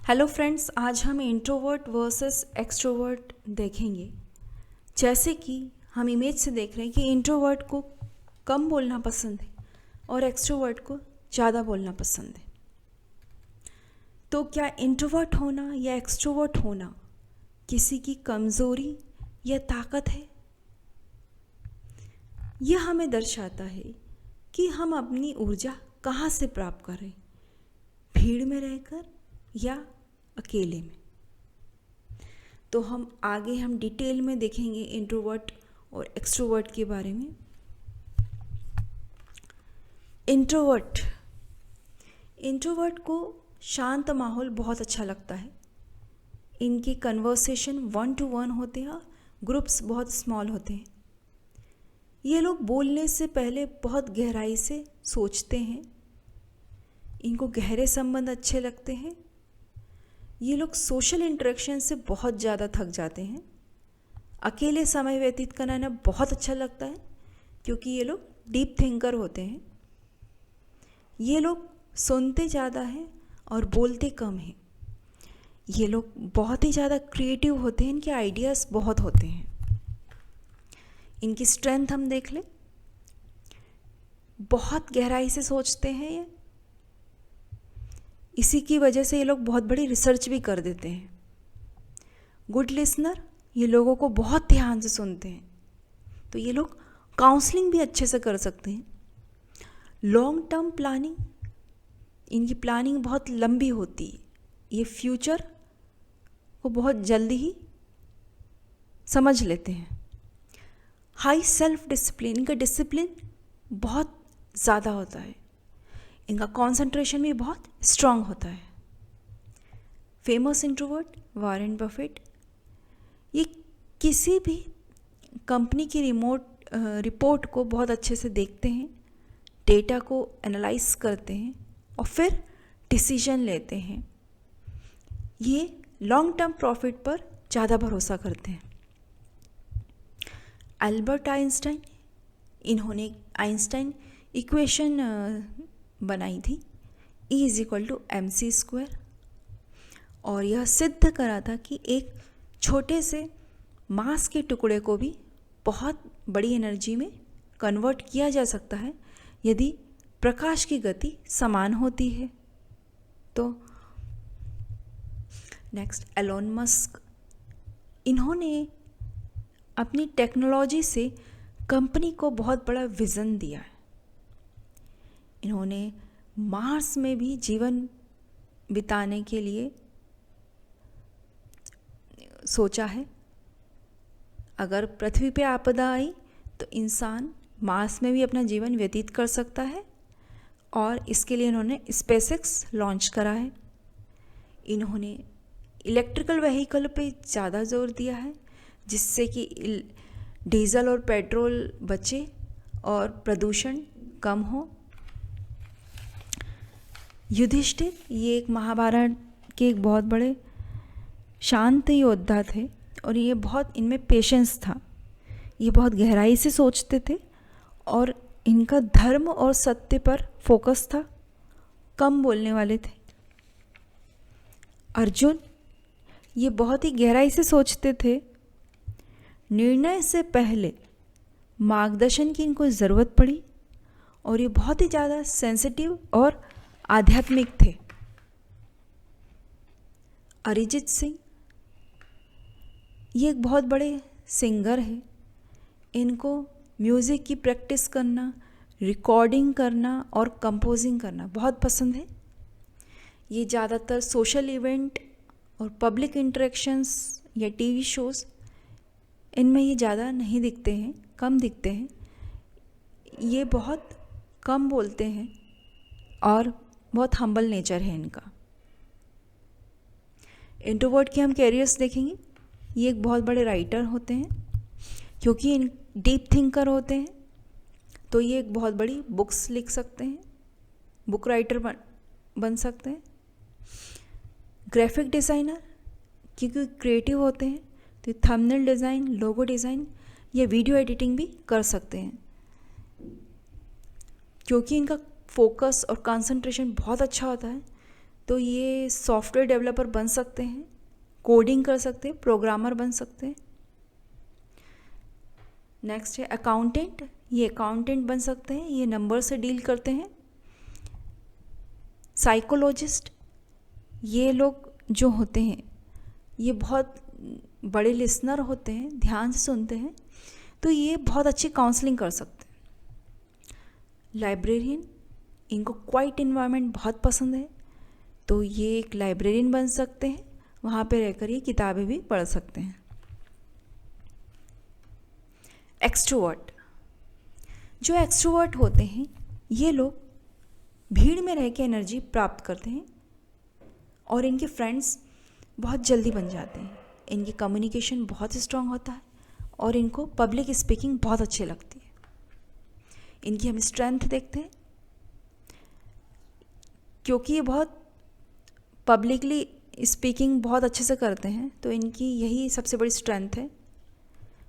Hello friends, आज हम introvert versus extrovert देखेंगे। जैसे कि हम इमेज से देख रहे हैं कि इंट्रोवर्ट को कम बोलना पसंद है और एक्सट्रोवर्ट को ज़्यादा बोलना पसंद है। तो क्या इंट्रोवर्ट होना या एक्सट्रोवर्ट होना किसी की कमज़ोरी या ताकत है? यह हमें दर्शाता है कि हम अपनी ऊर्जा कहाँ से प्राप्त करें, भीड़ में रहकर या अकेले में। तो हम डिटेल में देखेंगे इंट्रोवर्ट और एक्सट्रोवर्ट के बारे में। इंट्रोवर्ट को शांत माहौल बहुत अच्छा लगता है। इनके कन्वर्सेशन 1 to 1 होते हैं, ग्रुप्स बहुत स्मॉल होते हैं। ये लोग बोलने से पहले बहुत गहराई से सोचते हैं। इनको गहरे संबंध अच्छे लगते हैं। ये लोग सोशल इंटरेक्शन से बहुत ज़्यादा थक जाते हैं। अकेले समय व्यतीत करना इन्हें बहुत अच्छा लगता है क्योंकि ये लोग डीप थिंकर होते हैं। ये लोग सुनते ज़्यादा हैं और बोलते कम हैं। ये लोग बहुत ही ज़्यादा क्रिएटिव होते हैं। इनके आइडियाज़ बहुत होते हैं। इनकी स्ट्रेंथ हम देख लें, बहुत गहराई से सोचते हैं ये। इसी की वजह से ये लोग बहुत बड़ी रिसर्च भी कर देते हैं। गुड लिसनर, ये लोगों को बहुत ध्यान से सुनते हैं, तो ये लोग काउंसलिंग भी अच्छे से कर सकते हैं। लॉन्ग टर्म प्लानिंग, इनकी प्लानिंग बहुत लंबी होती है। ये फ्यूचर को बहुत जल्दी ही समझ लेते हैं। हाई सेल्फ डिसिप्लिन, इनका डिसिप्लिन बहुत ज़्यादा होता है। इनका कंसंट्रेशन भी बहुत स्ट्रांग होता है। फेमस इंट्रोवर्ट वॉरेन बफेट, ये किसी भी कंपनी की रिपोर्ट को बहुत अच्छे से देखते हैं, डेटा को एनालाइज करते हैं और फिर डिसीजन लेते हैं। ये लॉन्ग टर्म प्रॉफिट पर ज़्यादा भरोसा करते हैं। अल्बर्ट आइंस्टाइन, इन्होंने आइंस्टाइन इक्वेशन बनाई थी, E = mc², और यह सिद्ध करा था कि एक छोटे से मास के टुकड़े को भी बहुत बड़ी एनर्जी में कन्वर्ट किया जा सकता है यदि प्रकाश की गति समान होती है। तो नेक्स्ट, एलोन मस्क, इन्होंने अपनी टेक्नोलॉजी से कंपनी को बहुत बड़ा विज़न दिया है। इन्होंने मार्स में भी जीवन बिताने के लिए सोचा है। अगर पृथ्वी पे आपदा आई तो इंसान मार्स में भी अपना जीवन व्यतीत कर सकता है, और इसके लिए इन्होंने स्पेसएक्स लॉन्च करा है। इन्होंने इलेक्ट्रिकल व्हीकल पे ज़्यादा जोर दिया है, जिससे कि डीजल और पेट्रोल बचे और प्रदूषण कम हो। युधिष्ठिर, ये एक महाभारत के एक बहुत बड़े शांत योद्धा थे और ये बहुत, इनमें पेशेंस था। ये बहुत गहराई से सोचते थे और इनका धर्म और सत्य पर फोकस था, कम बोलने वाले थे। अर्जुन, ये बहुत ही गहराई से सोचते थे। निर्णय से पहले मार्गदर्शन की इनको ज़रूरत पड़ी और ये बहुत ही ज़्यादा सेंसिटिव और आध्यात्मिक थे। अरिजीत सिंह, ये एक बहुत बड़े सिंगर है। इनको म्यूज़िक की प्रैक्टिस करना, रिकॉर्डिंग करना और कंपोजिंग करना बहुत पसंद है। ये ज़्यादातर सोशल इवेंट और पब्लिक इंटरेक्शंस या टीवी शोज़, इनमें ये ज़्यादा नहीं दिखते हैं, कम दिखते हैं। ये बहुत कम बोलते हैं और बहुत हम्बल नेचर है इनका। इंट्रोवर्ट के हम कैरियर्स देखेंगे। ये एक बहुत बड़े राइटर होते हैं, क्योंकि इन डीप थिंकर होते हैं तो ये एक बहुत बड़ी बुक्स लिख सकते हैं, बुक राइटर बन सकते हैं। ग्राफिक डिज़ाइनर, क्योंकि क्रिएटिव होते हैं तो थंबनेल डिज़ाइन, लोगो डिज़ाइन या वीडियो एडिटिंग भी कर सकते हैं। क्योंकि इनका फोकस और कंसंट्रेशन बहुत अच्छा होता है तो ये सॉफ्टवेयर डेवलपर बन सकते हैं, कोडिंग कर सकते हैं, प्रोग्रामर बन सकते हैं। नेक्स्ट है अकाउंटेंट, ये अकाउंटेंट बन सकते हैं, ये नंबर से डील करते हैं। साइकोलॉजिस्ट, ये लोग जो होते हैं ये बहुत बड़े लिसनर होते हैं, ध्यान से सुनते हैं, तो ये बहुत अच्छी काउंसलिंग कर सकते हैं। लाइब्रेरियन, इनको क्वाइट इन्वायरमेंट बहुत पसंद है, तो ये एक लाइब्रेरियन बन सकते हैं, वहाँ पे रहकर ये किताबें भी पढ़ सकते हैं। एक्सट्रोवर्ट, जो एक्सट्रोवर्ट होते हैं ये लोग भीड़ में रह के एनर्जी प्राप्त करते हैं और इनके फ्रेंड्स बहुत जल्दी बन जाते हैं। इनकी कम्युनिकेशन बहुत स्ट्रांग होता है और इनको पब्लिक स्पीकिंग बहुत अच्छी लगती है। इनकी हम स्ट्रेंथ देखते हैं, क्योंकि ये बहुत पब्लिकली स्पीकिंग बहुत अच्छे से करते हैं, तो इनकी यही सबसे बड़ी स्ट्रेंथ है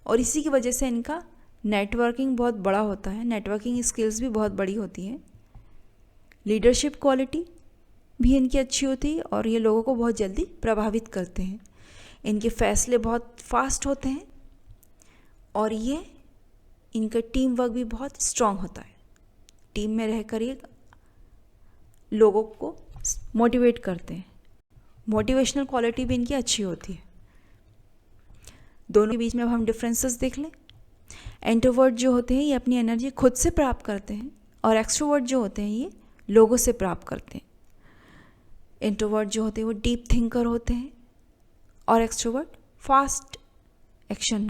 और इसी की वजह से इनका नेटवर्किंग बहुत बड़ा होता है, नेटवर्किंग स्किल्स भी बहुत बड़ी होती हैं। लीडरशिप क्वालिटी भी इनकी अच्छी होती है और ये लोगों को बहुत जल्दी प्रभावित करते हैं। इनके फैसले बहुत फास्ट होते हैं और ये इनका टीम वर्क भी बहुत स्ट्रांग होता है। टीम में रहकर ये लोगों को मोटिवेट करते हैं। मोटिवेशनल क्वालिटी भी इनकी अच्छी होती है। दोनों के बीच में अब हम डिफरेंसेस देख लें। इंट्रोवर्ट जो होते हैं ये अपनी एनर्जी खुद से प्राप्त करते हैं और एक्सट्रोवर्ट जो होते हैं ये लोगों से प्राप्त करते हैं। इंट्रोवर्ट जो होते हैं वो डीप थिंकर होते हैं और एक्सट्रोवर्ट फास्ट एक्शन,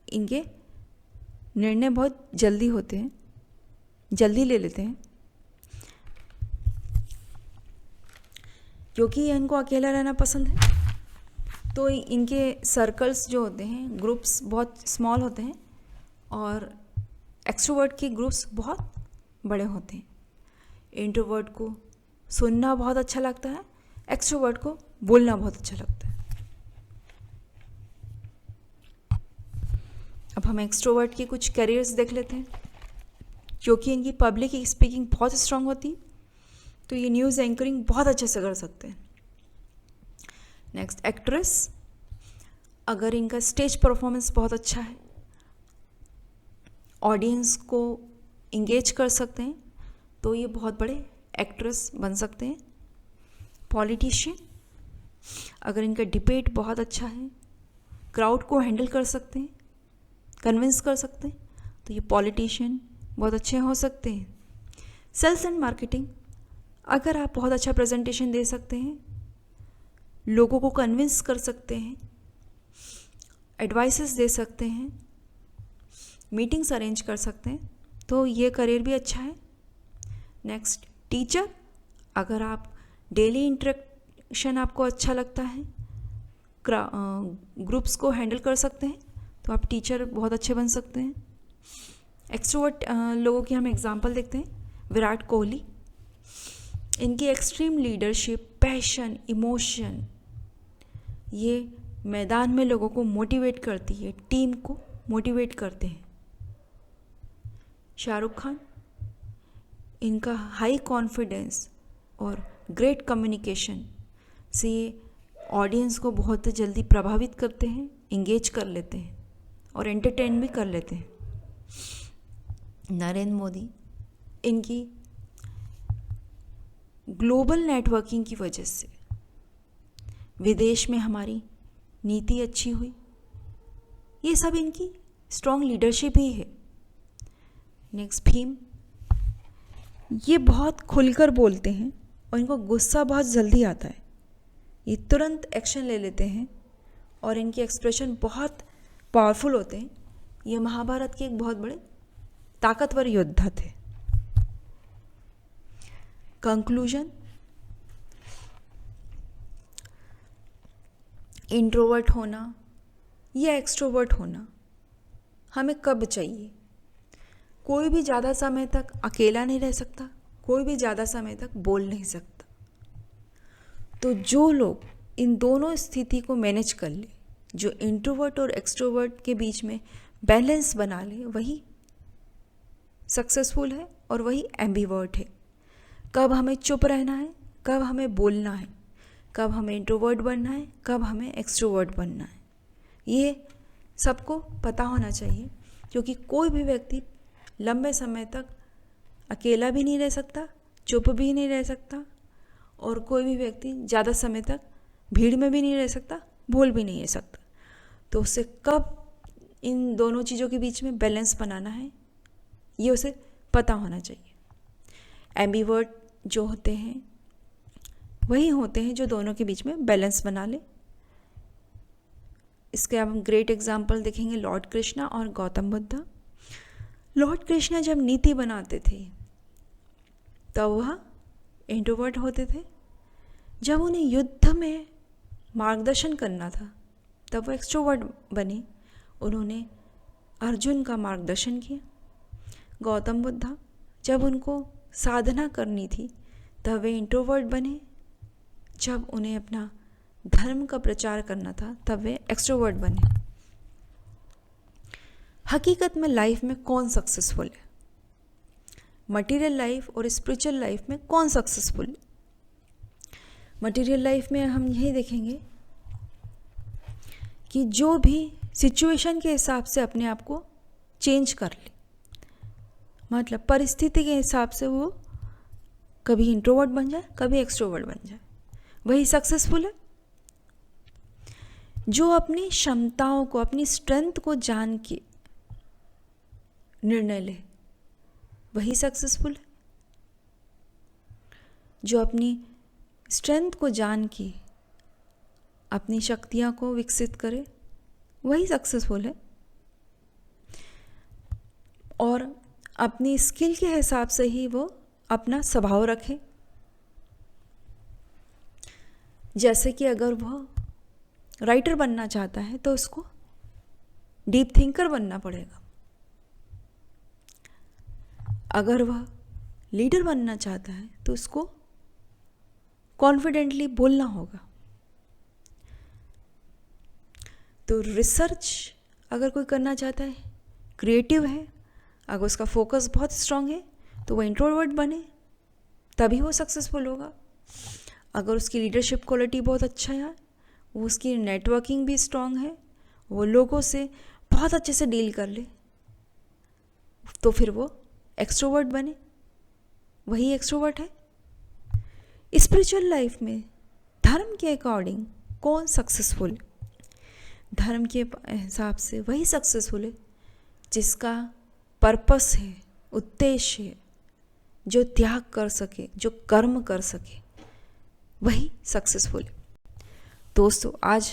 इनके निर्णय बहुत जल्दी होते हैं, जल्दी ले लेते हैं, क्योंकि इनको अकेला रहना पसंद है। तो इनके सर्कल्स जो होते हैं, ग्रुप्स बहुत स्मॉल होते हैं और एक्सट्रोवर्ट के ग्रुप्स बहुत बड़े होते हैं। इंट्रोवर्ट को सुनना बहुत अच्छा लगता है, एक्सट्रोवर्ट को बोलना बहुत अच्छा लगता है। अब हम एक्सट्रोवर्ट के कुछ करियर्स देख लेते हैं। क्योंकि इनकी पब्लिक स्पीकिंग बहुत स्ट्रांग होती है, तो ये न्यूज़ एंकरिंग बहुत अच्छे से कर सकते हैं। नेक्स्ट एक्ट्रेस, अगर इनका स्टेज परफॉर्मेंस बहुत अच्छा है, ऑडियंस को इंगेज कर सकते हैं, तो ये बहुत बड़े एक्ट्रेस बन सकते हैं। पॉलिटिशियन, अगर इनका डिबेट बहुत अच्छा है, क्राउड को हैंडल कर सकते हैं, कन्विंस कर सकते हैं, तो ये पॉलिटिशियन बहुत अच्छे हो सकते हैं। सेल्स एंड मार्केटिंग, अगर आप बहुत अच्छा प्रेजेंटेशन दे सकते हैं, लोगों को कन्विंस कर सकते हैं, एडवाइसेस दे सकते हैं, मीटिंग्स अरेंज कर सकते हैं, तो ये करियर भी अच्छा है। नेक्स्ट टीचर, अगर आप डेली इंटरेक्शन आपको अच्छा लगता है, ग्रुप्स को हैंडल कर सकते हैं, तो आप टीचर बहुत अच्छे बन सकते हैं। एक्सट्रोवर्ट लोगों की हम एग्जांपल देखते हैं। विराट कोहली, इनकी एक्सट्रीम लीडरशिप, पैशन, इमोशन, ये मैदान में लोगों को मोटिवेट करती है, टीम को मोटिवेट करते हैं। शाहरुख खान, इनका हाई कॉन्फिडेंस और ग्रेट कम्युनिकेशन से ये ऑडियंस को बहुत जल्दी प्रभावित करते हैं, इंगेज कर लेते हैं और एंटरटेन भी कर लेते हैं। नरेंद्र मोदी, इनकी ग्लोबल नेटवर्किंग की वजह से विदेश में हमारी नीति अच्छी हुई, ये सब इनकी स्ट्रॉन्ग लीडरशिप ही है। नेक्स्ट भीम, ये बहुत खुलकर बोलते हैं और इनको गुस्सा बहुत जल्दी आता है, ये तुरंत एक्शन ले लेते हैं और इनके एक्सप्रेशन बहुत पावरफुल होते हैं। ये महाभारत के एक बहुत बड़े ताकतवर योद्धा थे। कंक्लूजन, इंट्रोवर्ट होना या एक्सट्रोवर्ट होना हमें कब चाहिए? कोई भी ज़्यादा समय तक अकेला नहीं रह सकता, कोई भी ज़्यादा समय तक बोल नहीं सकता। तो जो लोग इन दोनों स्थिति को मैनेज कर ले, जो इंट्रोवर्ट और एक्सट्रोवर्ट के बीच में बैलेंस बना ले, वही सक्सेसफुल है और वही एम्बिवर्ट है। कब हमें चुप रहना है, कब हमें बोलना है, कब हमें इंट्रोवर्ट बनना है, कब हमें एक्सट्रोवर्ट बनना है, ये सबको पता होना चाहिए। क्योंकि कोई भी व्यक्ति लंबे समय तक अकेला भी नहीं रह सकता, चुप भी नहीं रह सकता, और कोई भी व्यक्ति ज़्यादा समय तक भीड़ में भी नहीं रह सकता, बोल भी नहीं रह सकता। तो उसे कब इन दोनों चीज़ों के बीच में बैलेंस बनाना है, ये उसे पता होना चाहिए। एम्बिवर्ट जो होते हैं वही होते हैं जो दोनों के बीच में बैलेंस बना ले। इसके अब हम ग्रेट एग्जाम्पल देखेंगे लॉर्ड कृष्णा और गौतम बुद्ध। लॉर्ड कृष्णा जब नीति बनाते थे तब वह इंट्रोवर्ट होते थे, जब उन्हें युद्ध में मार्गदर्शन करना था तब वो एक्सट्रोवर्ट बने, उन्होंने अर्जुन का मार्गदर्शन किया। गौतम बुद्ध जब उनको साधना करनी थी तब वे इंट्रोवर्ट बने, जब उन्हें अपना धर्म का प्रचार करना था तब वे एक्सट्रोवर्ट बने। हकीकत में लाइफ में कौन सक्सेसफुल है? मटेरियल लाइफ और स्पिरिचुअल लाइफ में कौन सक्सेसफुल है? मटेरियल लाइफ में हम यही देखेंगे कि जो भी सिचुएशन के हिसाब से अपने आप को चेंज कर ले, मतलब परिस्थिति के हिसाब से वो कभी इंट्रोवर्ट बन जाए, कभी एक्सट्रोवर्ट बन जाए, वही सक्सेसफुल है। जो अपनी क्षमताओं को, अपनी स्ट्रेंथ को जान के निर्णय ले, वही सक्सेसफुल है। जो अपनी स्ट्रेंथ को जान के अपनी शक्तियाँ को विकसित करे, वही सक्सेसफुल है। और अपनी स्किल के हिसाब से ही वो अपना स्वभाव रखे। जैसे कि अगर वह राइटर बनना चाहता है तो उसको डीप थिंकर बनना पड़ेगा। अगर वह लीडर बनना चाहता है तो उसको कॉन्फिडेंटली बोलना होगा। तो रिसर्च अगर कोई करना चाहता है, क्रिएटिव है, अगर उसका फोकस बहुत स्ट्रांग है तो वो इंट्रोवर्ट बने, तभी वो सक्सेसफुल होगा। अगर उसकी लीडरशिप क्वालिटी बहुत अच्छा है, वो उसकी नेटवर्किंग भी स्ट्रांग है, वो लोगों से बहुत अच्छे से डील कर ले, तो फिर वो एक्सट्रोवर्ट बने, वही एक्सट्रोवर्ट है। स्पिरिचुअल लाइफ में धर्म के अकॉर्डिंग कौन सक्सेसफुल है? धर्म के हिसाब से वही सक्सेसफुल है जिसका पर्पस है, उद्देश्य है, जो त्याग कर सके, जो कर्म कर सके, वही सक्सेसफुल है। दोस्तों आज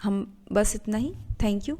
हम बस इतना ही। Thank you.